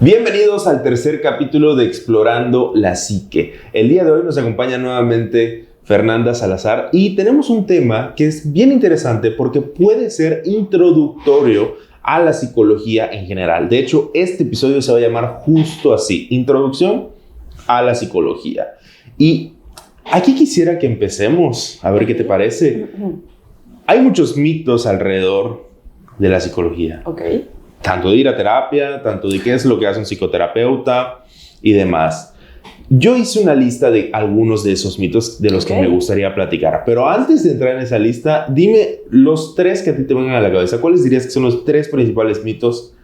Bienvenidos al tercer capítulo de Explorando la Psique. El día de hoy nos acompaña nuevamente Fernanda Salazar y tenemos un tema que es bien interesante porque puede ser introductorio a la psicología en general. De hecho, este episodio se va a llamar justo así, Introducción a la Psicología. Y aquí quisiera que empecemos, a ver qué te parece. Hay muchos mitos alrededor de la psicología. Okay. Tanto de ir a terapia, tanto de qué es lo que hace un psicoterapeuta y demás. Yo hice una lista de algunos de esos mitos de los que me gustaría platicar. Pero antes de entrar en esa lista, dime los tres que a ti te vengan a la cabeza. ¿Cuáles dirías que son los tres principales mitos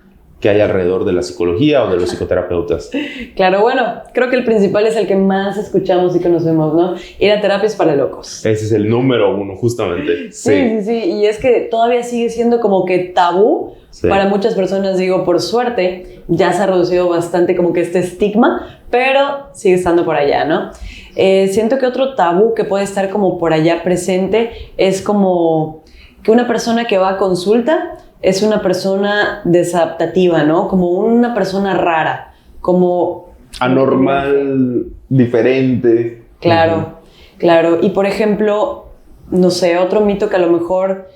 que hay alrededor de la psicología o de los psicoterapeutas? Claro, bueno, creo que el principal es el que más escuchamos y conocemos, ¿no? Ir a terapia es para locos. Ese es el número uno, justamente. Sí. Y es que todavía sigue siendo como que tabú. Sí. Para muchas personas, digo, por suerte, ya se ha reducido bastante como que este estigma, pero sigue estando por allá, ¿no? Siento que otro tabú que puede estar como por allá presente es como que una persona que va a consulta es una persona desadaptativa, ¿no? Como una persona rara, como... anormal, diferente. Claro, claro. Y por ejemplo, no sé, otro mito que a lo mejor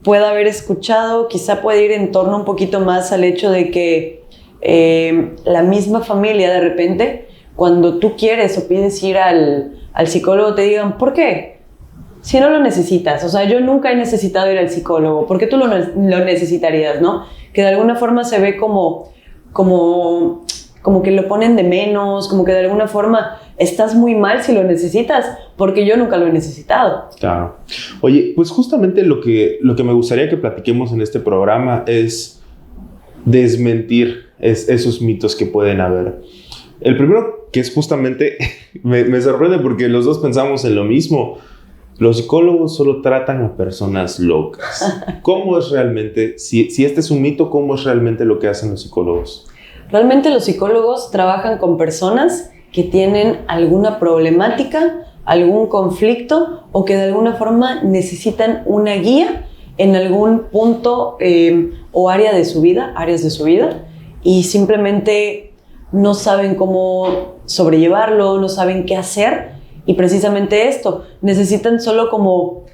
pueda haber escuchado, quizá puede ir en torno un poquito más al hecho de que la misma familia de repente, cuando tú quieres o pides ir al psicólogo, te digan, ¿por qué? Si no lo necesitas. O sea, yo nunca he necesitado ir al psicólogo. ¿Por qué tú lo necesitarías, no? Que de alguna forma se ve como que lo ponen de menos, como que de alguna forma estás muy mal si lo necesitas, porque yo nunca lo he necesitado. Claro. Oye, pues justamente lo que me gustaría que platiquemos en este programa es desmentir esos mitos que pueden haber. El primero, que es justamente, me sorprende porque los dos pensamos en lo mismo. Los psicólogos solo tratan a personas locas. ¿Cómo es realmente, si este es un mito, cómo es realmente lo que hacen los psicólogos? Realmente los psicólogos trabajan con personas que tienen alguna problemática, algún conflicto o que de alguna forma necesitan una guía en algún punto o áreas de su vida y simplemente no saben cómo sobrellevarlo, no saben qué hacer y precisamente esto, necesitan solo como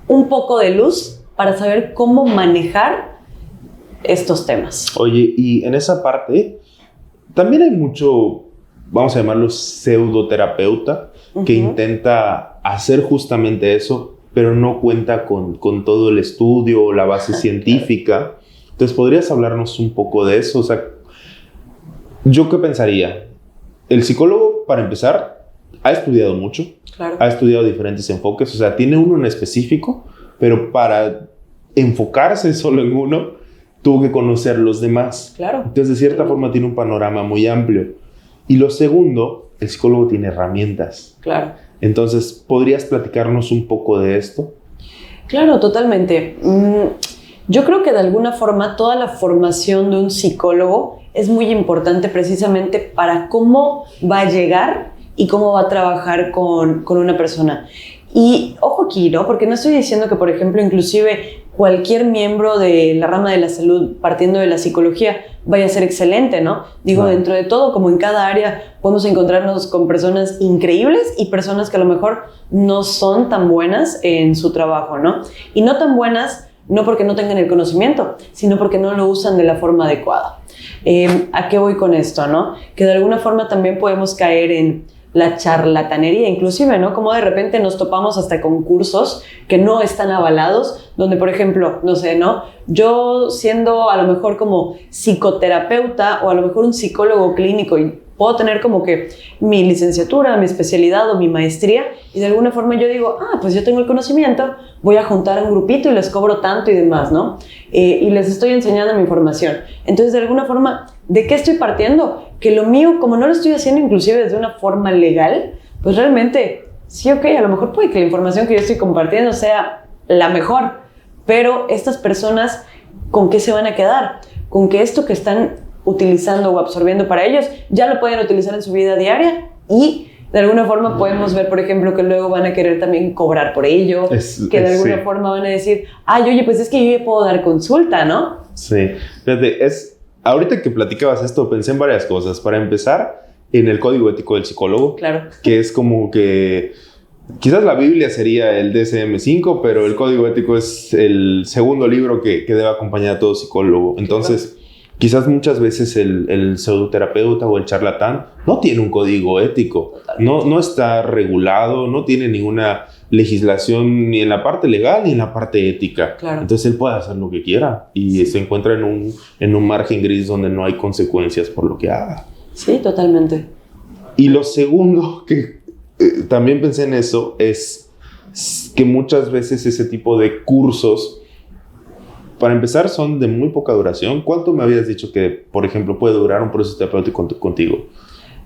un poco de luz para saber cómo manejar estos temas. Oye, y en esa parte también hay mucho, vamos a llamarlo pseudoterapeuta, que intenta hacer justamente eso, pero no cuenta con todo el estudio o la base científica. Entonces, ¿podrías hablarnos un poco de eso? O sea, ¿yo qué pensaría? El psicólogo, para empezar, ha estudiado mucho, claro. Ha estudiado diferentes enfoques, o sea, tiene uno en específico, pero para enfocarse solo en uno, tuvo que conocer los demás. Claro. Entonces, de cierta forma, tiene un panorama muy amplio. Y lo segundo, el psicólogo tiene herramientas. Claro. Entonces, ¿podrías platicarnos un poco de esto? Claro, totalmente. Yo creo que de alguna forma toda la formación de un psicólogo es muy importante precisamente para cómo va a llegar y cómo va a trabajar con una persona. Y ojo aquí, ¿no? Porque no estoy diciendo que, por ejemplo, inclusive cualquier miembro de la rama de la salud, partiendo de la psicología, vaya a ser excelente, ¿no? Digo, dentro de todo, como en cada área, podemos encontrarnos con personas increíbles y personas que a lo mejor no son tan buenas en su trabajo, ¿no? Y no tan buenas, no porque no tengan el conocimiento, sino porque no lo usan de la forma adecuada. ¿A qué voy con esto, no? Que de alguna forma también podemos caer en la charlatanería, inclusive, ¿no? Como de repente nos topamos hasta con cursos que no están avalados, donde, por ejemplo, no sé, ¿no? Yo siendo a lo mejor como psicoterapeuta o a lo mejor un psicólogo clínico y puedo tener como que mi licenciatura, mi especialidad o mi maestría y de alguna forma yo digo, pues yo tengo el conocimiento, voy a juntar a un grupito y les cobro tanto y demás, ¿no? Y les estoy enseñando mi información. Entonces, de alguna forma, ¿de qué estoy partiendo? Que lo mío, como no lo estoy haciendo inclusive desde una forma legal, pues realmente, sí, ok, a lo mejor puede que la información que yo estoy compartiendo sea la mejor, pero estas personas, ¿con qué se van a quedar? Con que esto que están utilizando o absorbiendo para ellos, ya lo pueden utilizar en su vida diaria y de alguna forma podemos ver, por ejemplo, que luego van a querer también cobrar por ello, que de alguna forma van a decir, oye, pues es que yo ya puedo dar consulta, ¿no? Sí, fíjate, es ahorita que platicabas esto, pensé en varias cosas. Para empezar, en el código ético del psicólogo, Claro. que es como que quizás la Biblia sería el DSM-5, pero el código ético es el segundo libro que debe acompañar a todo psicólogo. Entonces, quizás muchas veces el pseudoterapeuta o el charlatán no tiene un código ético, no está regulado, no tiene ninguna legislación ni en la parte legal ni en la parte ética. Claro. Entonces él puede hacer lo que quiera y se encuentra en un margen gris donde no hay consecuencias por lo que haga. Sí, totalmente. Y lo segundo que también pensé en eso es que muchas veces ese tipo de cursos, para empezar, son de muy poca duración. ¿Cuánto me habías dicho que, por ejemplo, puede durar un proceso terapéutico contigo?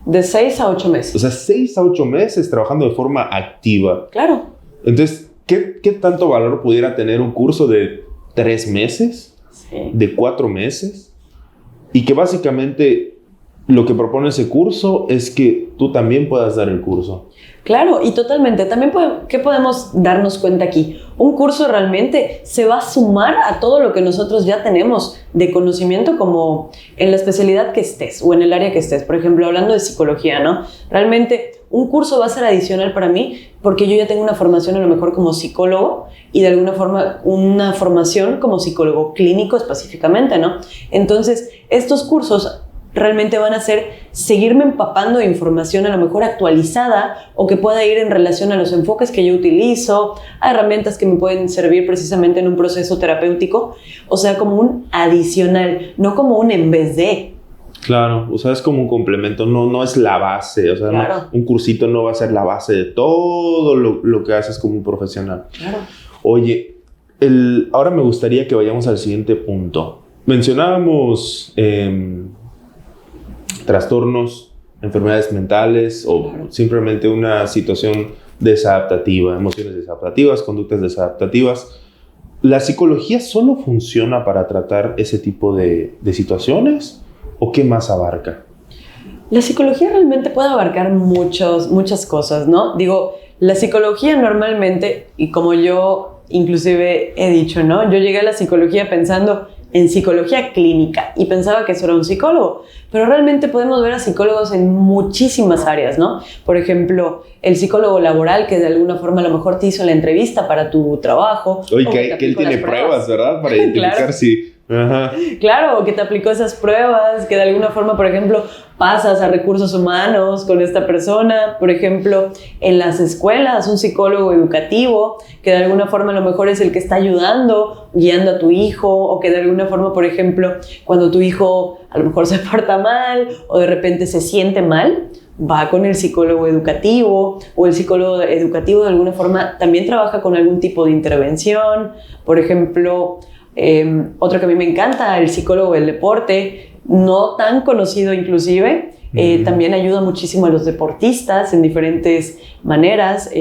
De 6 a 8 meses. O sea, 6 a 8 meses trabajando de forma activa. Claro. Entonces, ¿qué tanto valor pudiera tener un curso de 3 meses? Sí. ¿De 4 meses? Y que básicamente lo que propone ese curso es que tú también puedas dar el curso. Claro, y totalmente. También, ¿qué podemos darnos cuenta aquí? Un curso realmente se va a sumar a todo lo que nosotros ya tenemos de conocimiento, como en la especialidad que estés o en el área que estés. Por ejemplo, hablando de psicología, ¿no? Realmente un curso va a ser adicional para mí porque yo ya tengo una formación a lo mejor como psicólogo y de alguna forma una formación como psicólogo clínico específicamente, ¿no? Entonces, estos cursos realmente van a ser seguirme empapando de información a lo mejor actualizada o que pueda ir en relación a los enfoques que yo utilizo, a herramientas que me pueden servir precisamente en un proceso terapéutico, o sea, como un adicional, no como un en vez de. Claro, o sea, es como un complemento, no es la base, o sea, Claro. un cursito no va a ser la base de todo lo que haces como un profesional. Claro. Oye, ahora me gustaría que vayamos al siguiente punto. Mencionábamos trastornos, enfermedades mentales o simplemente una situación desadaptativa, emociones desadaptativas, conductas desadaptativas. ¿La psicología solo funciona para tratar ese tipo de situaciones o qué más abarca? La psicología realmente puede abarcar muchas cosas, ¿no? Digo, la psicología normalmente, y como yo inclusive he dicho, ¿no? Yo llegué a la psicología pensando en psicología clínica y pensaba que eso era un psicólogo, pero realmente podemos ver a psicólogos en muchísimas áreas, ¿no? Por ejemplo, el psicólogo laboral que de alguna forma a lo mejor te hizo la entrevista para tu trabajo. Oye, que él tiene pruebas, ¿verdad? Para identificar Claro. si... Ajá. Claro, que te aplicó esas pruebas, que de alguna forma, por ejemplo, pasas a recursos humanos con esta persona. Por ejemplo, en las escuelas, un psicólogo educativo, que de alguna forma a lo mejor es el que está ayudando, guiando a tu hijo, o que de alguna forma, por ejemplo, cuando tu hijo a lo mejor se porta mal o de repente se siente mal, va con el psicólogo educativo, o el psicólogo educativo de alguna forma también trabaja con algún tipo de intervención. Por ejemplo, otro que a mí me encanta, el psicólogo del deporte, no tan conocido inclusive, también ayuda muchísimo a los deportistas en diferentes maneras.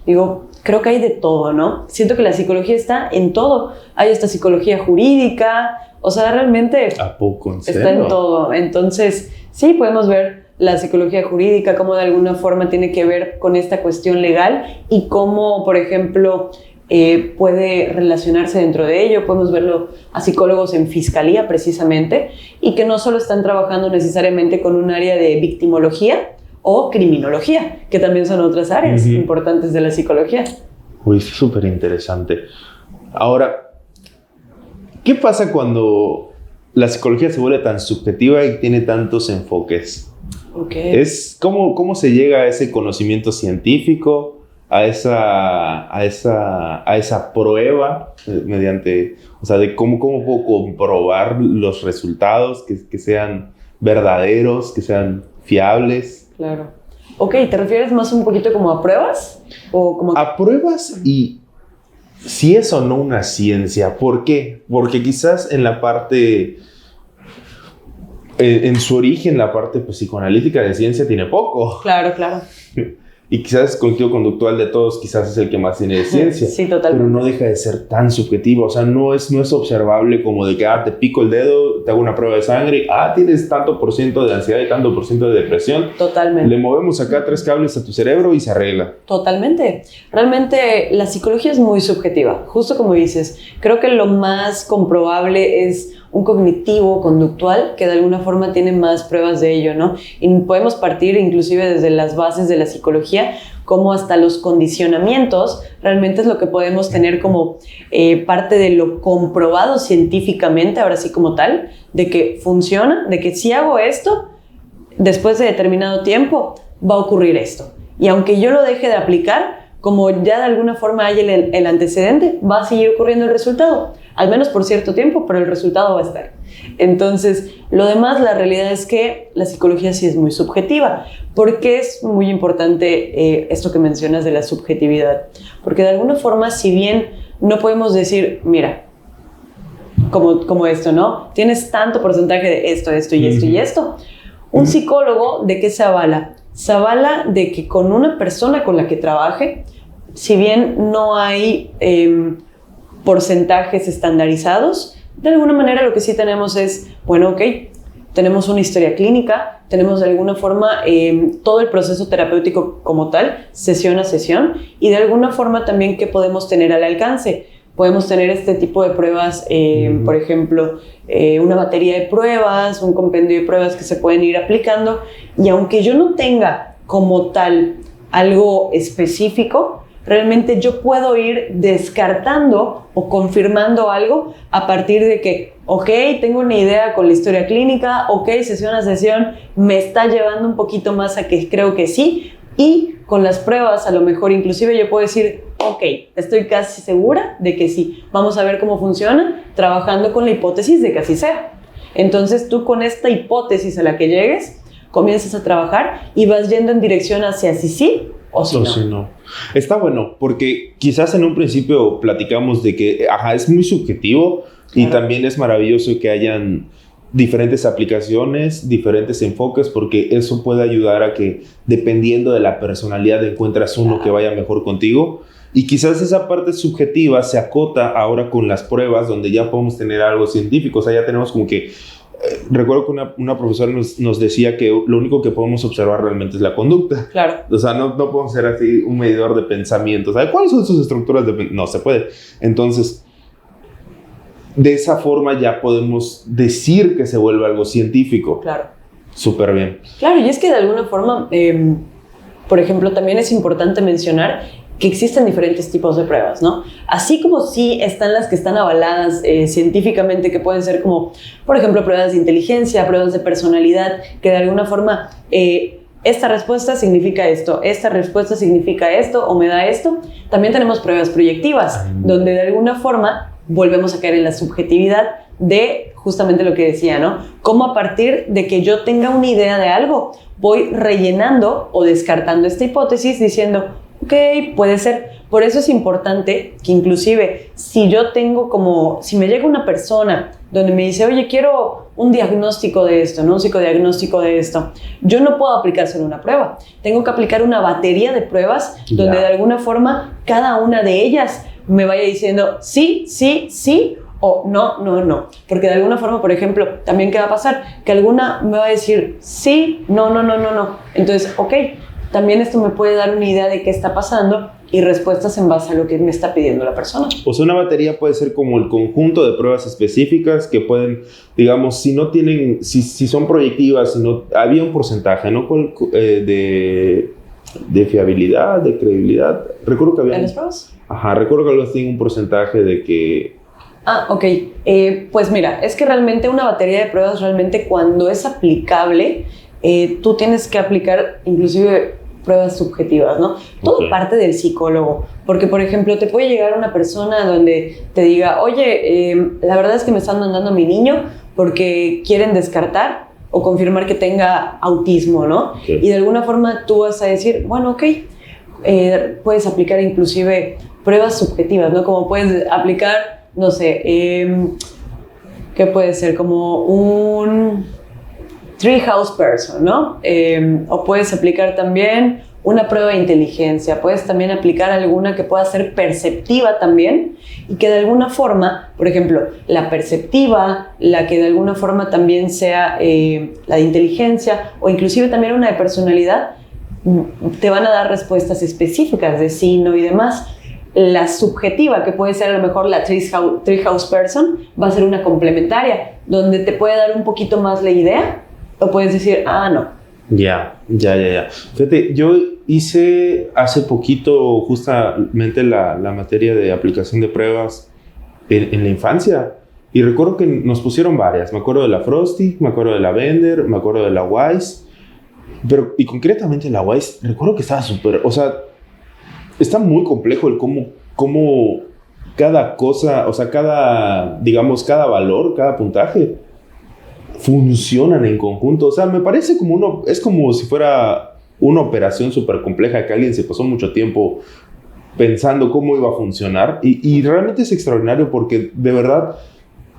Digo, creo que hay de todo, ¿no? Siento que la psicología está en todo. Hay esta psicología jurídica, o sea, realmente ¿A poco? ¿En serio? está en todo. Entonces, sí, podemos ver la psicología jurídica, cómo de alguna forma tiene que ver con esta cuestión legal y cómo, por ejemplo, puede relacionarse dentro de ello. Podemos verlo a psicólogos en fiscalía precisamente y que no solo están trabajando necesariamente con un área de victimología o criminología, que también son otras áreas importantes de la psicología. Uy, es súper interesante. Ahora, ¿qué pasa cuando la psicología se vuelve tan subjetiva y tiene tantos enfoques? Okay. ¿Cómo se llega a ese conocimiento científico? A esa prueba mediante, o sea, de cómo puedo comprobar los resultados que sean verdaderos, que sean fiables. Claro. Ok, ¿te refieres más un poquito como a pruebas? ¿O como a pruebas y si es o no una ciencia? ¿Por qué? Porque quizás en la parte, en su origen, la parte pues, psicoanalítica de ciencia tiene poco. Claro, claro. Y quizás el cognitivo conductual de todos quizás es el que más tiene de ciencia. Sí, totalmente. Pero no deja de ser tan subjetivo. O sea, no es observable como de que te pico el dedo, te hago una prueba de sangre, tienes tanto por ciento de ansiedad y tanto por ciento de depresión. Totalmente. Le movemos acá 3 cables a tu cerebro y se arregla. Totalmente. Realmente la psicología es muy subjetiva. Justo como dices, creo que lo más comprobable es un cognitivo, conductual, que de alguna forma tiene más pruebas de ello, ¿no? Y podemos partir inclusive desde las bases de la psicología, como hasta los condicionamientos, realmente es lo que podemos tener como parte de lo comprobado científicamente, ahora sí como tal, de que funciona, de que si hago esto, después de determinado tiempo va a ocurrir esto. Y aunque yo lo deje de aplicar, como ya de alguna forma hay el antecedente, va a seguir ocurriendo el resultado, al menos por cierto tiempo, pero el resultado va a estar. Entonces, lo demás, la realidad es que la psicología sí es muy subjetiva. ¿Por qué es muy importante esto que mencionas de la subjetividad? Porque de alguna forma, si bien no podemos decir, mira, como esto, ¿no? Tienes tanto porcentaje de esto, esto y esto y esto. Un psicólogo, ¿de qué se avala? Se avala de que con una persona con la que trabaje, si bien no hay porcentajes estandarizados, de alguna manera lo que sí tenemos es, bueno, ok, tenemos una historia clínica, tenemos de alguna forma todo el proceso terapéutico como tal, sesión a sesión, y de alguna forma también qué podemos tener al alcance. Podemos tener este tipo de pruebas, por ejemplo, una batería de pruebas, un compendio de pruebas que se pueden ir aplicando, y aunque yo no tenga como tal algo específico, realmente yo puedo ir descartando o confirmando algo a partir de que, ok, tengo una idea con la historia clínica, ok, sesión a sesión me está llevando un poquito más a que creo que sí, y con las pruebas a lo mejor inclusive yo puedo decir, ok, estoy casi segura de que sí, vamos a ver cómo funciona, trabajando con la hipótesis de que así sea. Entonces tú con esta hipótesis a la que llegues, comienzas a trabajar y vas yendo en dirección hacia si sí o si no. Está bueno, porque quizás en un principio platicamos de que es muy subjetivo, y también es maravilloso que hayan diferentes aplicaciones, diferentes enfoques, porque eso puede ayudar a que, dependiendo de la personalidad, encuentras uno que vaya mejor contigo. Y quizás esa parte subjetiva se acota ahora con las pruebas, donde ya podemos tener algo científico. O sea, ya tenemos como que... recuerdo que una profesora nos decía que lo único que podemos observar realmente es la conducta. Claro. O sea, no podemos ser así un medidor de pensamiento. O sea, ¿cuáles son sus estructuras de no se puede. Entonces, de esa forma ya podemos decir que se vuelve algo científico. Claro. Súper bien. Claro, y es que de alguna forma, por ejemplo, también es importante mencionar que existen diferentes tipos de pruebas, ¿no? Así como sí están las que están avaladas científicamente, que pueden ser como, por ejemplo, pruebas de inteligencia, pruebas de personalidad, que de alguna forma esta respuesta significa esto, esta respuesta significa esto o me da esto. También tenemos pruebas proyectivas, donde de alguna forma volvemos a caer en la subjetividad de justamente lo que decía, ¿no? Cómo a partir de que yo tenga una idea de algo, voy rellenando o descartando esta hipótesis diciendo, ok, puede ser. Por eso es importante que inclusive si yo tengo como, si me llega una persona donde me dice, oye, quiero un diagnóstico de esto, ¿no? Un psicodiagnóstico de esto, yo no puedo aplicar solo una prueba. Tengo que aplicar una batería de pruebas donde de alguna forma cada una de ellas me vaya diciendo sí, sí, sí, o no, no, no. Porque de alguna forma, por ejemplo, también ¿qué va a pasar? Que alguna me va a decir sí, no, no, no, no, no. Entonces, ok, también esto me puede dar una idea de qué está pasando y respuestas en base a lo que me está pidiendo la persona. O sea, una batería puede ser como el conjunto de pruebas específicas que pueden, digamos, si no tienen, si son proyectivas, si no, había un porcentaje, ¿no? De fiabilidad, de credibilidad. Recuerdo que había... ¿En las pruebas? Ajá, recuerdo que algo tiene un porcentaje de que... Ok. Pues mira, es que realmente una batería de pruebas, realmente cuando es aplicable, tú tienes que aplicar inclusive pruebas subjetivas, ¿no? Todo parte del psicólogo. Porque, por ejemplo, te puede llegar una persona donde te diga, oye, la verdad es que me están mandando a mi niño porque quieren descartar o confirmar que tenga autismo, ¿no? Okay. Y de alguna forma tú vas a decir, bueno, ok, puedes aplicar inclusive pruebas subjetivas, ¿no? Como puedes aplicar, no sé, ¿qué puede ser? Como un treehouse person, ¿no? O puedes aplicar también una prueba de inteligencia, puedes también aplicar alguna que pueda ser perceptiva también y que de alguna forma, por ejemplo, la perceptiva, la que de alguna forma también sea la de inteligencia o inclusive también una de personalidad, te van a dar respuestas específicas de sí, no y demás. la subjetiva, que puede ser a lo mejor la Treehouse Person, va a ser una complementaria, donde te puede dar un poquito más la idea, o puedes decir, no. Ya. Fíjate, yo hice hace poquito justamente la materia de aplicación de pruebas en la infancia. Y recuerdo que nos pusieron varias. Me acuerdo de la Frosty, me acuerdo de la Bender, me acuerdo de la Wise. Y concretamente la Wise, recuerdo que estaba súper... O sea, está muy complejo el cómo cada cosa, o sea, cada valor, cada puntaje, funcionan en conjunto. O sea, me parece es como si fuera una operación súper compleja que alguien se pasó mucho tiempo pensando cómo iba a funcionar. Y realmente es extraordinario porque, de verdad...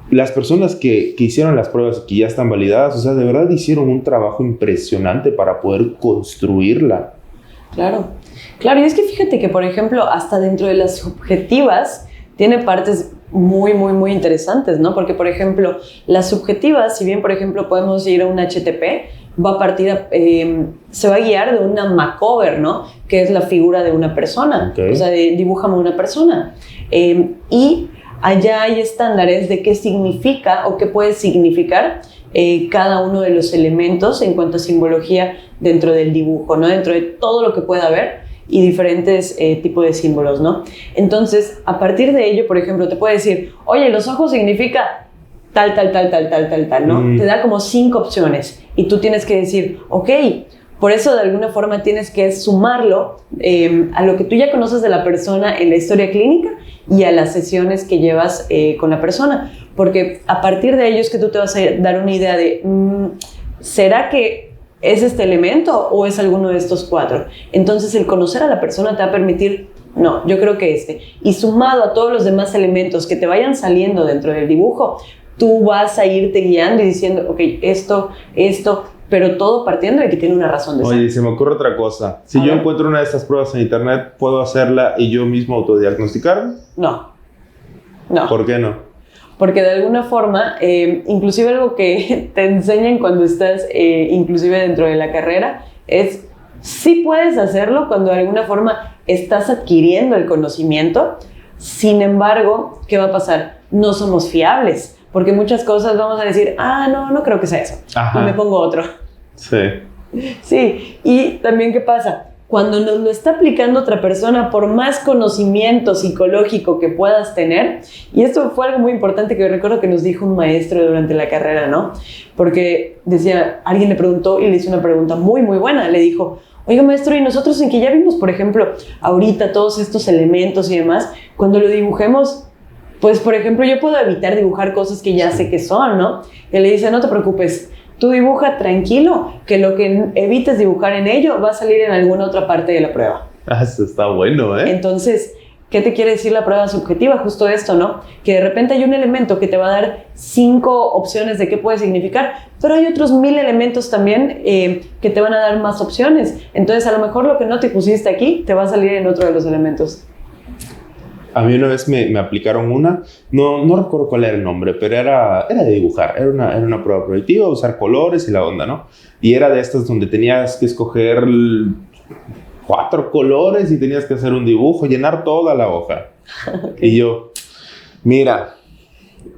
Las personas que hicieron las pruebas y que ya están validadas, o sea, de verdad hicieron un trabajo impresionante para poder construirla. Claro, y es que fíjate que, por ejemplo, hasta dentro de las subjetivas tiene partes muy, muy, muy interesantes, ¿no? Porque, por ejemplo, las subjetivas, si bien, por ejemplo, podemos ir a un HTP, se va a guiar de una makeover, ¿no? Que es la figura de una persona. Okay. O sea, dibújame una persona. Y allá hay estándares de qué significa o qué puede significar cada uno de los elementos en cuanto a simbología dentro del dibujo, ¿no? Dentro de todo lo que pueda haber y diferentes tipos de símbolos, ¿no? Entonces, a partir de ello, por ejemplo, te puede decir, oye, los ojos significa tal, ¿no? Te da como 5 opciones y tú tienes que decir, ok, por eso de alguna forma tienes que sumarlo a lo que tú ya conoces de la persona en la historia clínica y a las sesiones que llevas con la persona, porque a partir de ello es que tú te vas a dar una idea de ¿será que es este elemento o es alguno de estos 4? Entonces el conocer a la persona te va a permitir, no, yo creo que y sumado a todos los demás elementos que te vayan saliendo dentro del dibujo, tú vas a irte guiando y diciendo, ok, esto, pero todo partiendo de que tiene una razón de ser. Oye, se me ocurre otra cosa. Si yo encuentro una de estas pruebas en internet, ¿puedo hacerla y yo mismo autodiagnosticarme? No. ¿Por qué no? Porque de alguna forma, inclusive algo que te enseñan cuando estás inclusive dentro de la carrera, es sí puedes hacerlo cuando de alguna forma estás adquiriendo el conocimiento. Sin embargo, ¿qué va a pasar? No somos fiables. Porque muchas cosas vamos a decir, no creo que sea eso. Ajá. Y me pongo otro. Sí. Y también, ¿qué pasa? Cuando nos lo está aplicando otra persona, por más conocimiento psicológico que puedas tener, y esto fue algo muy importante que recuerdo que nos dijo un maestro durante la carrera, ¿no? Porque decía, alguien le preguntó y le hizo una pregunta muy, muy buena. Le dijo, oiga, maestro, y nosotros en que ya vimos, por ejemplo, ahorita todos estos elementos y demás, cuando lo dibujemos, pues, por ejemplo, yo puedo evitar dibujar cosas que ya sé que son, ¿no? Y le dice, no te preocupes, tú dibuja tranquilo, que lo que evites dibujar en ello va a salir en alguna otra parte de la prueba. Eso está bueno, ¿eh? Entonces, ¿qué te quiere decir la prueba subjetiva? Justo esto, ¿no? Que de repente hay un elemento que te va a dar 5 opciones de qué puede significar, pero hay otros 1000 elementos también que te van a dar más opciones. Entonces, a lo mejor lo que no te pusiste aquí te va a salir en otro de los elementos. A mí una vez me aplicaron una, no recuerdo cuál era el nombre, pero era de dibujar, era una prueba proyectiva, usar colores y la onda, ¿no? Y era de estas donde tenías que escoger 4 colores y tenías que hacer un dibujo, llenar toda la hoja. Okay. Y yo, mira,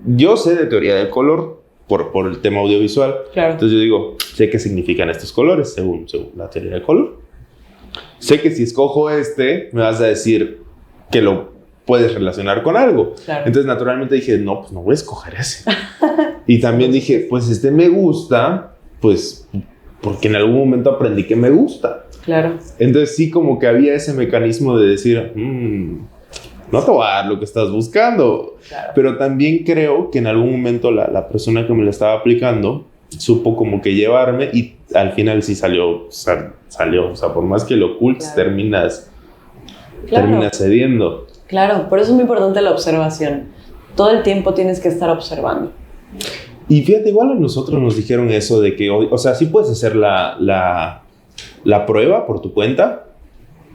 yo sé de teoría del color por el tema audiovisual. Claro. Entonces yo digo, sé qué significan estos colores según la teoría del color. Sé que si escojo me vas a decir que lo puedes relacionar con algo. Claro. Entonces, naturalmente dije, no, pues no voy a escoger ese. Y también dije, pues me gusta, pues porque en algún momento aprendí que me gusta. Claro. Entonces, sí, como que había ese mecanismo de decir, no te voy a dar lo que estás buscando. Claro. Pero también creo que en algún momento la persona que me lo estaba aplicando supo como que llevarme y al final sí salió. O sea, por más que lo ocultes, claro. terminas cediendo. Claro, por eso es muy importante la observación. Todo el tiempo tienes que estar observando. Y fíjate, igual a nosotros nos dijeron eso de que, o sea, sí puedes hacer la prueba por tu cuenta,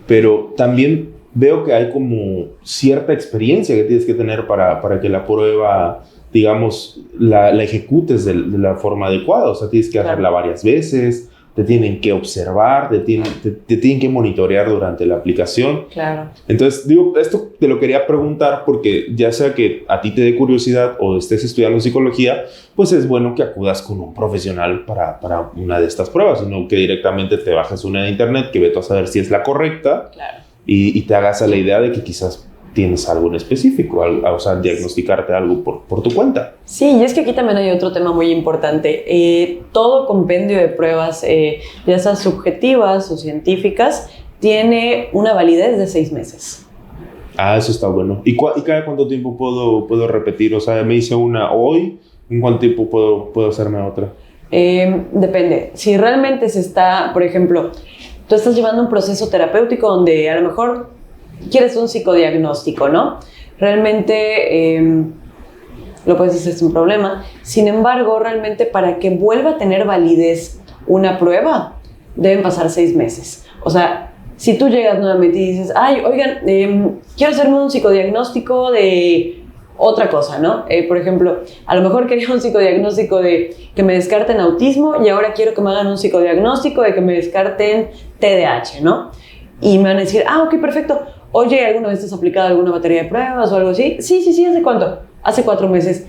pero también veo que hay como cierta experiencia que tienes que tener para que la prueba, digamos, la ejecutes de la forma adecuada. O sea, tienes que hacerla varias veces, te tienen que observar, te tienen que monitorear durante la aplicación. Claro. Entonces, digo, esto te lo quería preguntar porque ya sea que a ti te dé curiosidad o estés estudiando psicología, pues es bueno que acudas con un profesional para una de estas pruebas, y no que directamente te bajes una de internet que vete a saber si es la correcta. Claro. Y te hagas a la idea de que quizás tienes algo en específico, o sea, diagnosticarte algo por tu cuenta. Sí, y es que aquí también hay otro tema muy importante. Todo compendio de pruebas, ya sean subjetivas o científicas, tiene una validez de 6 meses. Ah, eso está bueno. ¿Y cada cuánto tiempo puedo repetir? O sea, me hice una hoy, ¿en cuánto tiempo puedo hacerme otra? Depende. Si realmente se está, por ejemplo, tú estás llevando un proceso terapéutico donde a lo mejor quieres un psicodiagnóstico, ¿no? Realmente lo puedes hacer sin problema. Sin embargo, realmente para que vuelva a tener validez una prueba, deben pasar 6 meses. O sea, si tú llegas nuevamente y dices, ay, oigan, quiero hacerme un psicodiagnóstico de otra cosa, ¿no? Por ejemplo, a lo mejor quería un psicodiagnóstico de que me descarten autismo y ahora quiero que me hagan un psicodiagnóstico de que me descarten TDAH, ¿no? Y me van a decir, ok, perfecto. Oye, ¿alguna vez te has aplicado alguna batería de pruebas o algo así? Sí, ¿hace cuánto? Hace 4 meses.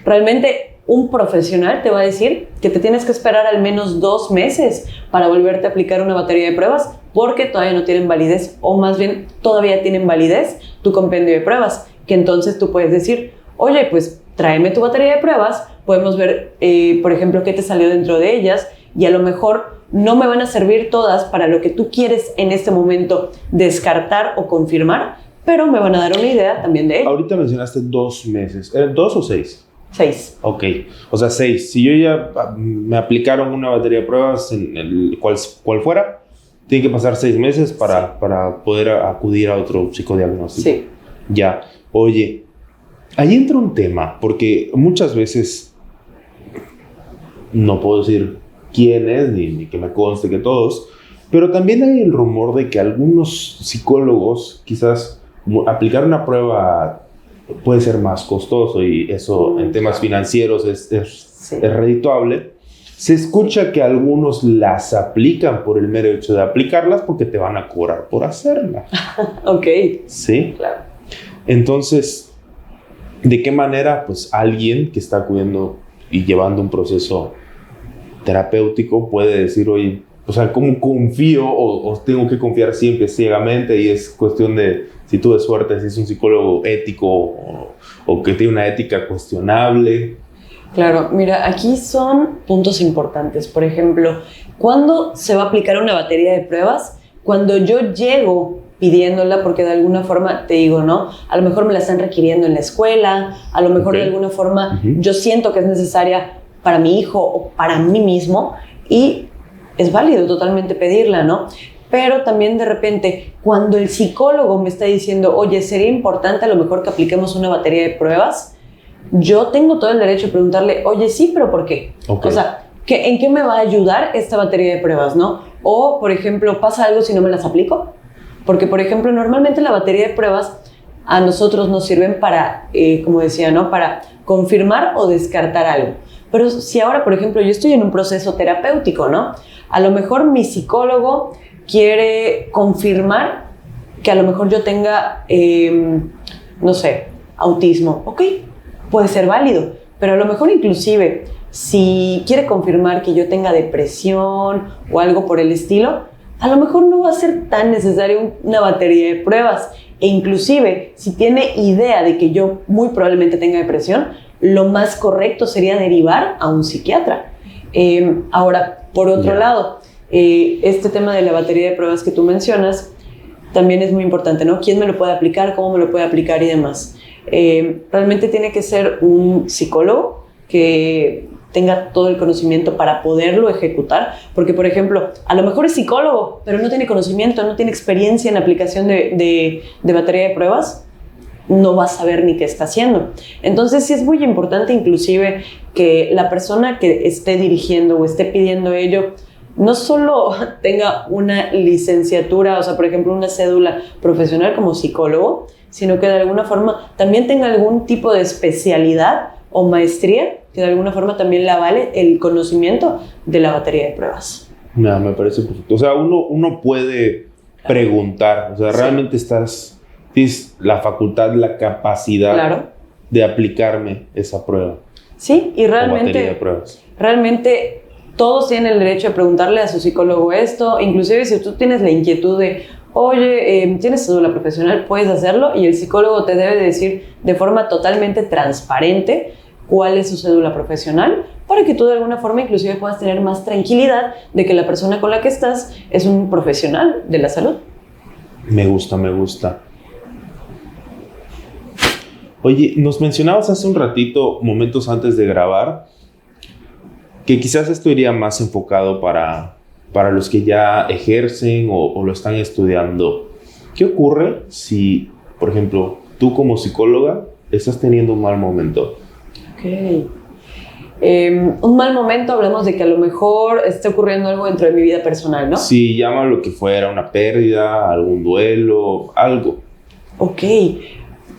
Realmente un profesional te va a decir que te tienes que esperar al menos 2 meses para volverte a aplicar una batería de pruebas porque todavía no tienen validez, o más bien todavía tienen validez tu compendio de pruebas, que entonces tú puedes decir, oye, pues tráeme tu batería de pruebas, podemos ver, por ejemplo, qué te salió dentro de ellas, y a lo mejor no me van a servir todas para lo que tú quieres en este momento descartar o confirmar, pero me van a dar una idea también de ello. Ahorita mencionaste 2 meses. ¿2 o 6? 6. Ok, o sea, 6. Si yo ya me aplicaron una batería de pruebas, en cual fuera, tiene que pasar 6 meses para poder acudir a otro psicodiagnóstico. Sí. Ya. Oye, ahí entra un tema, porque muchas veces, no puedo decir quién es, ni que me conste que todos, pero también hay el rumor de que algunos psicólogos quizás aplicar una prueba puede ser más costoso, y eso en temas financieros es redituable. Se escucha que algunos las aplican por el mero hecho de aplicarlas porque te van a cobrar por hacerlas. Ok. ¿Sí? Claro. Entonces, ¿de qué manera pues alguien que está acudiendo y llevando un proceso terapéutico puede decir, oye, o sea, ¿cómo confío o tengo que confiar siempre ciegamente? Y es cuestión de si tuve suerte, si es un psicólogo ético o que tiene una ética cuestionable. Claro, mira, aquí son puntos importantes. Por ejemplo, ¿cuándo se va a aplicar una batería de pruebas? Cuando yo llego pidiéndola, porque de alguna forma, te digo, ¿no? A lo mejor me la están requiriendo en la escuela, a lo mejor de alguna forma yo siento que es necesaria para mi hijo o para mí mismo, y es válido totalmente pedirla, ¿no? Pero también de repente, cuando el psicólogo me está diciendo, oye, sería importante a lo mejor que apliquemos una batería de pruebas, yo tengo todo el derecho de preguntarle, oye, sí, pero ¿por qué? Okay. O sea, ¿en qué me va a ayudar esta batería de pruebas, no? O, por ejemplo, ¿pasa algo si no me las aplico? Porque, por ejemplo, normalmente la batería de pruebas a nosotros nos sirven para, como decía, ¿no? Para confirmar o descartar algo. Pero si ahora, por ejemplo, yo estoy en un proceso terapéutico, ¿no? A lo mejor mi psicólogo quiere confirmar que a lo mejor yo tenga, no sé, autismo. Ok, puede ser válido, pero a lo mejor inclusive si quiere confirmar que yo tenga depresión o algo por el estilo, a lo mejor no va a ser tan necesario una batería de pruebas. E inclusive si tiene idea de que yo muy probablemente tenga depresión, lo más correcto sería derivar a un psiquiatra. Ahora, por otro lado, este tema de la batería de pruebas que tú mencionas también es muy importante, ¿no? ¿Quién me lo puede aplicar? ¿Cómo me lo puede aplicar? Y demás. Realmente tiene que ser un psicólogo que tenga todo el conocimiento para poderlo ejecutar, porque, por ejemplo, a lo mejor es psicólogo, pero no tiene conocimiento, no tiene experiencia en la aplicación de batería de pruebas, no va a saber ni qué está haciendo. Entonces sí es muy importante inclusive que la persona que esté dirigiendo o esté pidiendo ello no solo tenga una licenciatura, o sea, por ejemplo, una cédula profesional como psicólogo, sino que de alguna forma también tenga algún tipo de especialidad o maestría que de alguna forma también le avale el conocimiento de la batería de pruebas. No, me parece perfecto. O sea, uno puede preguntar. O sea, Sí. realmente tienes la facultad, la capacidad Claro. de aplicarme esa prueba. Sí, y O batería de realmente, pruebas. realmente todos tienen el derecho de preguntarle a su psicólogo esto, inclusive si tú tienes la inquietud de, oye, ¿tienes cédula profesional? Puedes hacerlo y el psicólogo te debe decir de forma totalmente transparente cuál es su cédula profesional para que tú de alguna forma inclusive puedas tener más tranquilidad de que la persona con la que estás es un profesional de la salud. Me gusta, me gusta. Oye, nos mencionabas hace un ratito, momentos antes de grabar, que quizás esto iría más enfocado para los que ya ejercen o lo están estudiando. ¿Qué ocurre si, por ejemplo, tú como psicóloga estás teniendo un mal momento? Ok. Un mal momento, hablamos de que a lo mejor esté ocurriendo algo dentro de mi vida personal, ¿no? Si llama lo que fuera, una pérdida, algún duelo, algo. Ok,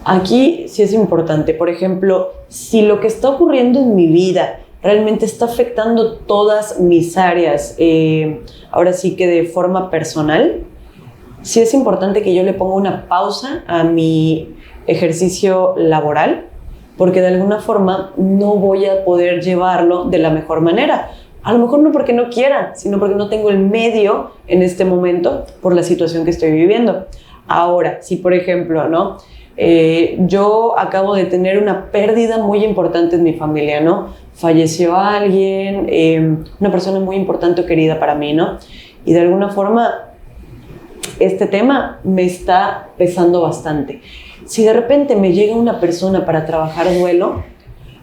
aquí sí es importante, por ejemplo, si lo que está ocurriendo en mi vida realmente está afectando todas mis áreas, ahora sí que de forma personal, sí es importante que yo le ponga una pausa a mi ejercicio laboral, porque de alguna forma no voy a poder llevarlo de la mejor manera. A lo mejor no porque no quiera, sino porque no tengo el medio en este momento por la situación que estoy viviendo. Ahora, si por ejemplo, ¿no? Yo acabo de tener una pérdida muy importante en mi familia, ¿no? Falleció alguien, una persona muy importante o querida para mí, ¿no? Y de alguna forma este tema me está pesando bastante. Si de repente me llega una persona para trabajar duelo,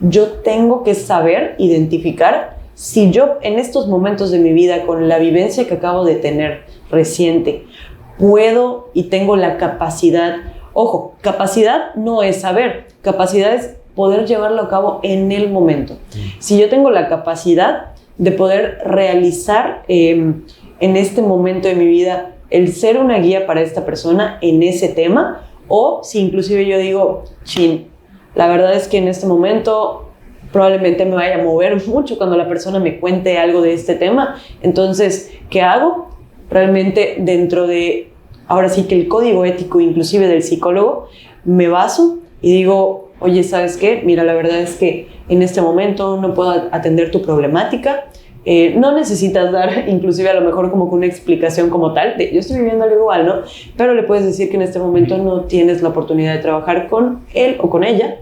yo tengo que saber identificar si yo en estos momentos de mi vida, con la vivencia que acabo de tener reciente, puedo y tengo la capacidad. Ojo, capacidad no es saber, capacidad es poder llevarlo a cabo en el momento. Si yo tengo la capacidad de poder realizar en este momento de mi vida el ser una guía para esta persona en ese tema, o si inclusive yo digo, chin, la verdad es que en este momento probablemente me vaya a mover mucho cuando la persona me cuente algo de este tema. Entonces, ¿qué hago? Realmente dentro de, ahora sí que el código ético inclusive del psicólogo, me baso y digo, oye, ¿sabes qué? Mira, la verdad es que en este momento no puedo atender tu problemática. No necesitas dar inclusive a lo mejor como que una explicación como tal de yo estoy viviendo algo igual, ¿no? Pero le puedes decir que en este momento no tienes la oportunidad de trabajar con él o con ella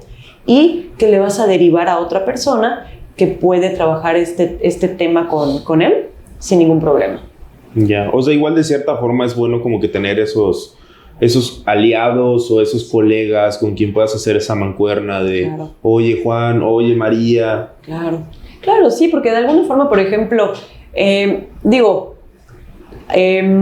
y que le vas a derivar a otra persona que puede trabajar este tema con él sin ningún problema. Ya, o sea, igual de cierta forma es bueno como que tener esos aliados o esos colegas con quien puedas hacer esa mancuerna de, Claro. Oye Juan, oye María. Claro, sí, porque de alguna forma, por ejemplo,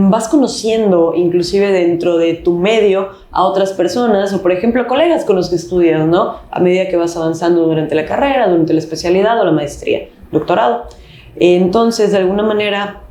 vas conociendo inclusive dentro de tu medio a otras personas o, por ejemplo, colegas con los que estudias, ¿no? A medida que vas avanzando durante la carrera, durante la especialidad o la maestría, doctorado. Entonces, de alguna manera,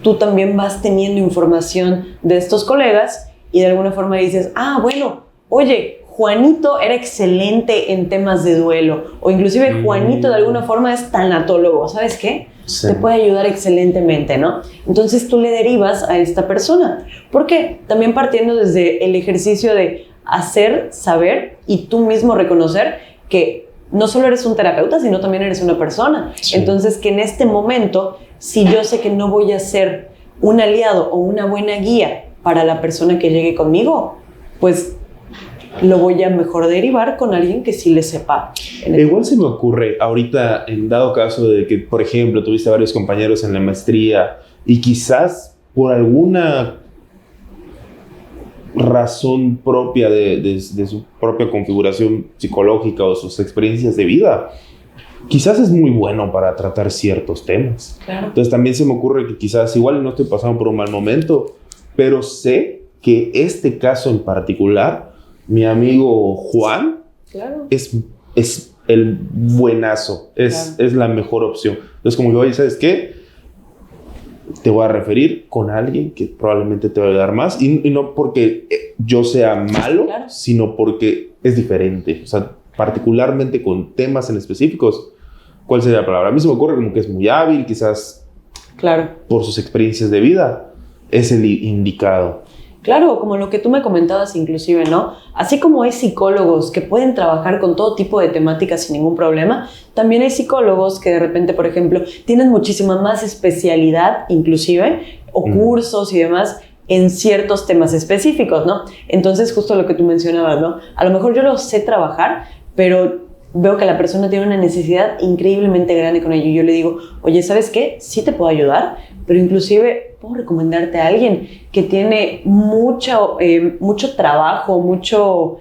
tú también vas teniendo información de estos colegas y de alguna forma dices, bueno, oye, Juanito era excelente en temas de duelo, o inclusive Juanito de alguna forma es tanatólogo, ¿sabes qué? Sí. Te puede ayudar excelentemente, ¿no? Entonces tú le derivas a esta persona. ¿Por qué? También partiendo desde el ejercicio de hacer, saber y tú mismo reconocer que no solo eres un terapeuta, sino también eres una persona. Sí. Entonces que en este momento, si yo sé que no voy a ser un aliado o una buena guía para la persona que llegue conmigo, pues lo voy a mejor derivar con alguien que sí le sepa. Igual se me ocurre ahorita, en dado caso de que, por ejemplo, tuviste varios compañeros en la maestría y quizás por alguna razón propia de su propia configuración psicológica o sus experiencias de vida, quizás es muy bueno para tratar ciertos temas. Claro. Entonces también se me ocurre que quizás igual no estoy pasando por un mal momento, pero sé que este caso en particular, mi amigo Juan, Claro. es el buenazo, es la mejor opción. Entonces como que, oye, ¿sabes qué? Te voy a referir con alguien que probablemente te va a ayudar más y no porque yo sea malo, Claro. sino porque es diferente. O sea, particularmente con temas en específicos, ¿cuál sería la palabra? A mí se me ocurre como que es muy hábil, quizás Claro. por sus experiencias de vida, es el indicado. Claro, como lo que tú me comentabas inclusive, ¿no? Así como hay psicólogos que pueden trabajar con todo tipo de temáticas sin ningún problema, también hay psicólogos que de repente, por ejemplo, tienen muchísima más especialidad inclusive, o cursos y demás, en ciertos temas específicos, ¿no? Entonces, justo lo que tú mencionabas, ¿no? A lo mejor yo lo sé trabajar, pero veo que la persona tiene una necesidad increíblemente grande con ello. Y yo le digo, oye, ¿sabes qué? Sí te puedo ayudar, pero inclusive puedo recomendarte a alguien que tiene mucho trabajo, mucho,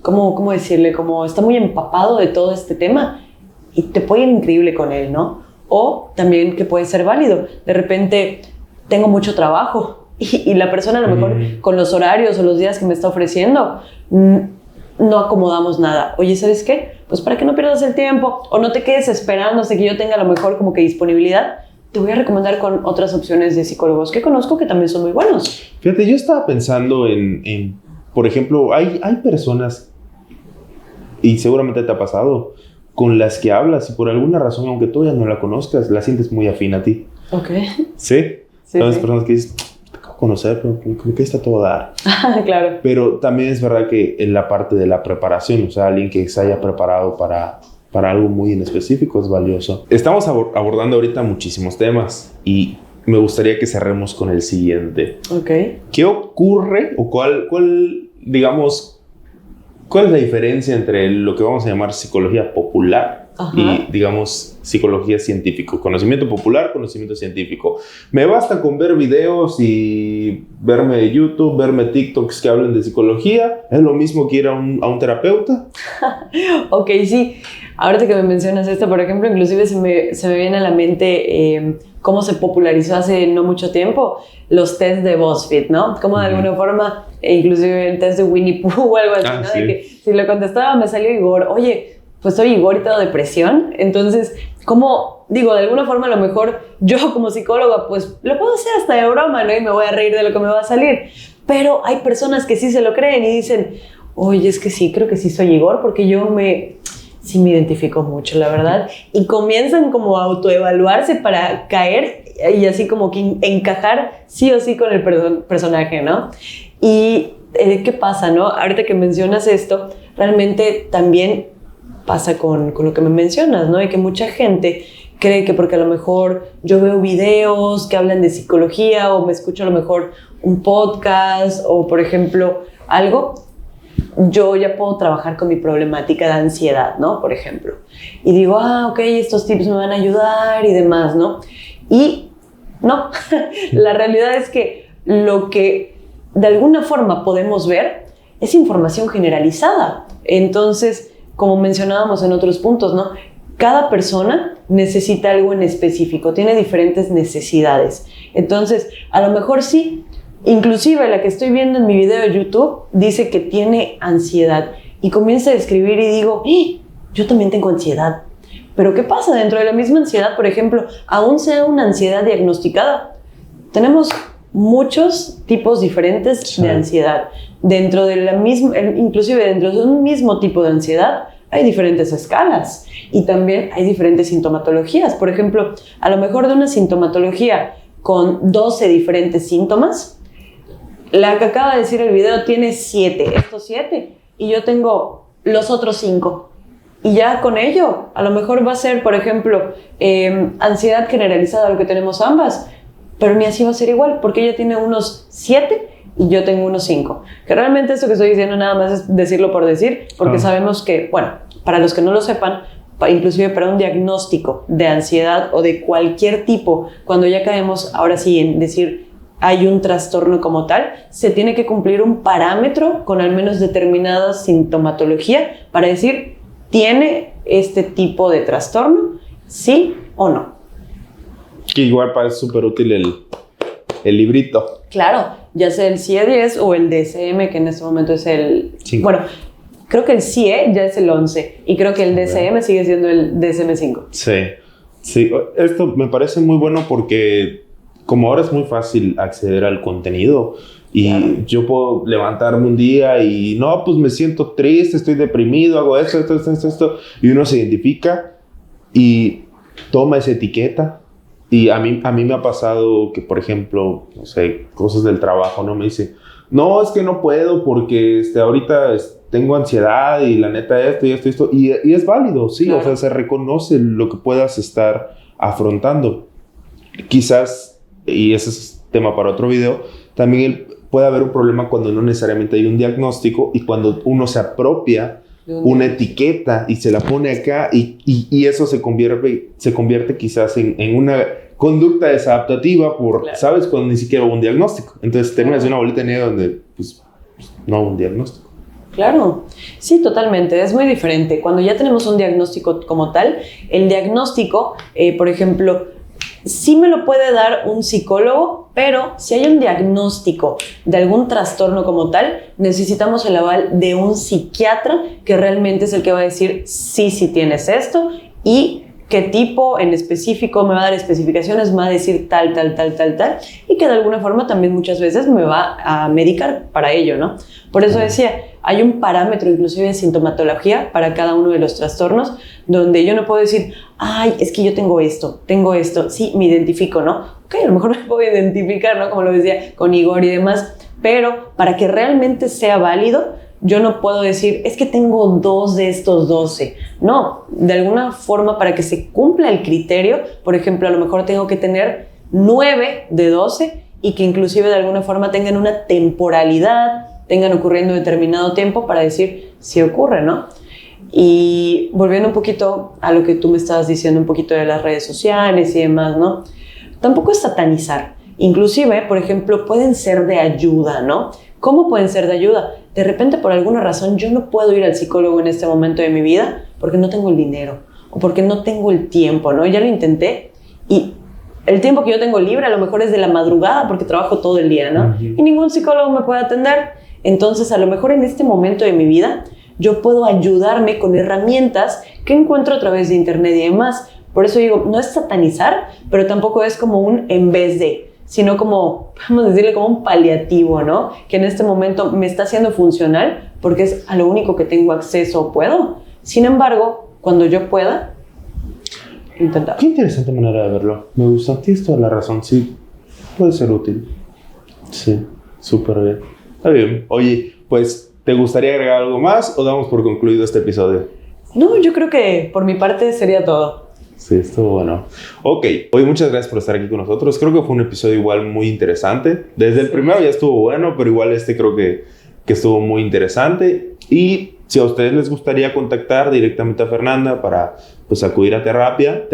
¿cómo decirle? Como está muy empapado de todo este tema y te puede ir increíble con él, ¿no? O también que puede ser válido. De repente, tengo mucho trabajo y la persona a lo mejor con los horarios o los días que me está ofreciendo no acomodamos nada. Oye, ¿sabes qué? Pues para que no pierdas el tiempo o no te quedes esperando hasta que yo tenga a lo mejor como que disponibilidad, te voy a recomendar con otras opciones de psicólogos que conozco que también son muy buenos. Fíjate, yo estaba pensando por ejemplo, hay personas, y seguramente te ha pasado, con las que hablas y por alguna razón, aunque tú ya no la conozcas, la sientes muy afín a ti. Ok. ¿Sí? Sí, Todas sí. personas que dices, te acabo de conocer, pero como que está todo a dar. Claro. Pero también es verdad que en la parte de la preparación, o sea, alguien que se haya preparado para algo muy en específico es valioso. Estamos abordando ahorita muchísimos temas y me gustaría que cerremos con el siguiente. Ok. ¿Qué ocurre o cuál es la diferencia entre lo que vamos a llamar psicología popular y, digamos, psicología científica? Conocimiento popular, conocimiento científico. Me basta con ver videos y verme YouTube, verme TikToks que hablen de psicología. ¿Es lo mismo que ir a un terapeuta? Ok, sí. Ahorita que me mencionas esto, por ejemplo, inclusive se me viene a la mente cómo se popularizó hace no mucho tiempo los tests de BuzzFeed, ¿no? Como de alguna forma, inclusive el test de Winnie Pooh o algo así, ¿no? Sí. De que si lo contestaba me salió Igor. Oye, pues soy Igor y tengo depresión. Entonces, ¿cómo? Digo, de alguna forma a lo mejor yo como psicóloga, pues lo puedo hacer hasta de broma, ¿no? Y me voy a reír de lo que me va a salir. Pero hay personas que sí se lo creen y dicen, oye, es que sí, creo que sí soy Igor porque sí me identifico mucho, la verdad. Y comienzan como a autoevaluarse para caer y así como que encajar sí o sí con el personaje, ¿no? Y ¿qué pasa, no? Ahorita que mencionas esto, realmente también pasa con lo que me mencionas, ¿no? Y que mucha gente cree que porque a lo mejor yo veo videos que hablan de psicología o me escucho a lo mejor un podcast o, por ejemplo, algo, yo ya puedo trabajar con mi problemática de ansiedad, ¿no? Por ejemplo. Y digo, ok, estos tips me van a ayudar y demás, ¿no? Y no, la realidad es que lo que de alguna forma podemos ver es información generalizada. Entonces, como mencionábamos en otros puntos, ¿no? Cada persona necesita algo en específico, tiene diferentes necesidades. Entonces, a lo mejor sí, inclusive la que estoy viendo en mi video de YouTube dice que tiene ansiedad y comienza a escribir y digo, yo también tengo ansiedad. Pero ¿qué pasa? Dentro de la misma ansiedad, por ejemplo, aún sea una ansiedad diagnosticada, tenemos muchos tipos diferentes de ansiedad. Dentro de la misma, inclusive dentro de un mismo tipo de ansiedad, hay diferentes escalas y también hay diferentes sintomatologías. Por ejemplo, a lo mejor de una sintomatología con 12 diferentes síntomas, la que acaba de decir el video tiene 7, estos 7, y yo tengo los otros 5. Y ya con ello, a lo mejor va a ser, por ejemplo, ansiedad generalizada, lo que tenemos ambas, pero ni así va a ser igual, porque ella tiene unos 7 y yo tengo unos 5. Que realmente esto que estoy diciendo nada más es decirlo por decir, porque sabemos que, bueno, para los que no lo sepan, inclusive para un diagnóstico de ansiedad o de cualquier tipo, cuando ya caemos ahora sí en decir hay un trastorno como tal, se tiene que cumplir un parámetro con al menos determinada sintomatología para decir, ¿tiene este tipo de trastorno? ¿Sí o no? Que igual parece súper útil el librito. Claro, ya sea el CIE-10 o el DSM, que en este momento es el... 5. Bueno, creo que el CIE ya es el 11 y creo que el DSM sigue siendo el DSM-5. Sí. Esto me parece muy bueno porque como ahora es muy fácil acceder al contenido y yo puedo levantarme un día y no, pues me siento triste, estoy deprimido, hago esto, y uno se identifica y toma esa etiqueta Y a mí me ha pasado que, por ejemplo, no sé, cosas del trabajo, ¿no? Me dice, no, es que no puedo porque ahorita tengo ansiedad y la neta esto. Y es válido, sí, claro. O sea, se reconoce lo que puedas estar afrontando. Quizás, y ese es tema para otro video, también puede haber un problema cuando no necesariamente hay un diagnóstico y cuando uno se apropia una etiqueta y se la pone acá y eso se convierte quizás en una conducta desadaptativa por, claro. ¿Sabes? Cuando ni siquiera hubo un diagnóstico. Entonces terminas de una bolita de nieve donde pues, no hubo un diagnóstico. Claro, sí, totalmente, es muy diferente. Cuando ya tenemos un diagnóstico como tal, el diagnóstico, por ejemplo, sí me lo puede dar un psicólogo, pero si hay un diagnóstico de algún trastorno como tal, necesitamos el aval de un psiquiatra que realmente es el que va a decir sí tienes esto y qué tipo en específico me va a dar especificaciones, me va a decir tal, y que de alguna forma también muchas veces me va a medicar para ello, ¿no? Por eso decía, hay un parámetro inclusive de sintomatología para cada uno de los trastornos, donde yo no puedo decir, ay, es que yo tengo esto, sí, me identifico, ¿no? Ok, a lo mejor me puedo identificar, ¿no? Como lo decía con Igor y demás, pero para que realmente sea válido, yo no puedo decir, es que tengo 2 de estos 12. No, de alguna forma para que se cumpla el criterio, por ejemplo, a lo mejor tengo que tener 9 de 12 y que inclusive de alguna forma tengan una temporalidad, tengan ocurriendo determinado tiempo para decir si ocurre, ¿no? Y volviendo un poquito a lo que tú me estabas diciendo, un poquito de las redes sociales y demás, ¿no? Tampoco es satanizar. Inclusive, por ejemplo, pueden ser de ayuda, ¿no? ¿Cómo pueden ser de ayuda? De repente, por alguna razón, yo no puedo ir al psicólogo en este momento de mi vida porque no tengo el dinero o porque no tengo el tiempo, ¿no? Ya lo intenté y el tiempo que yo tengo libre a lo mejor es de la madrugada porque trabajo todo el día, ¿no? Uh-huh. Y ningún psicólogo me puede atender. Entonces, a lo mejor en este momento de mi vida, yo puedo ayudarme con herramientas que encuentro a través de internet y demás. Por eso digo, no es satanizar, pero tampoco es como un en vez de, sino como, vamos a decirle, como un paliativo, ¿no? Que en este momento me está haciendo funcional porque es a lo único que tengo acceso o puedo. Sin embargo, cuando yo pueda, intentar. Qué interesante manera de verlo. Me gusta. Tienes toda la razón. Sí, puede ser útil. Sí, súper bien. Está bien. Oye, pues, ¿te gustaría agregar algo más o damos por concluido este episodio? No, yo creo que por mi parte sería todo. Sí, estuvo bueno. Ok, hoy muchas gracias por estar aquí con nosotros. Creo que fue un episodio igual muy interesante. Desde el primero ya estuvo bueno, pero igual creo que estuvo muy interesante. Y si a ustedes les gustaría contactar directamente a Fernanda para pues acudir a terapia,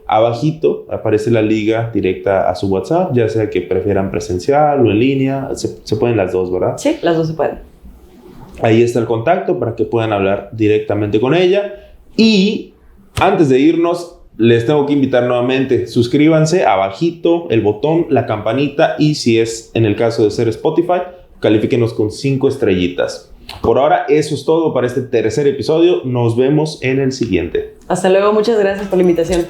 abajito aparece la liga directa a su WhatsApp, ya sea que prefieran presencial o en línea. Se pueden las dos, ¿verdad? Sí, las dos se pueden. Ahí está el contacto para que puedan hablar directamente con ella. Y antes de irnos, les tengo que invitar nuevamente, suscríbanse, abajito el botón, la campanita y si es en el caso de ser Spotify, califíquenos con 5 estrellitas. Por ahora eso es todo para este tercer episodio, nos vemos en el siguiente. Hasta luego, muchas gracias por la invitación.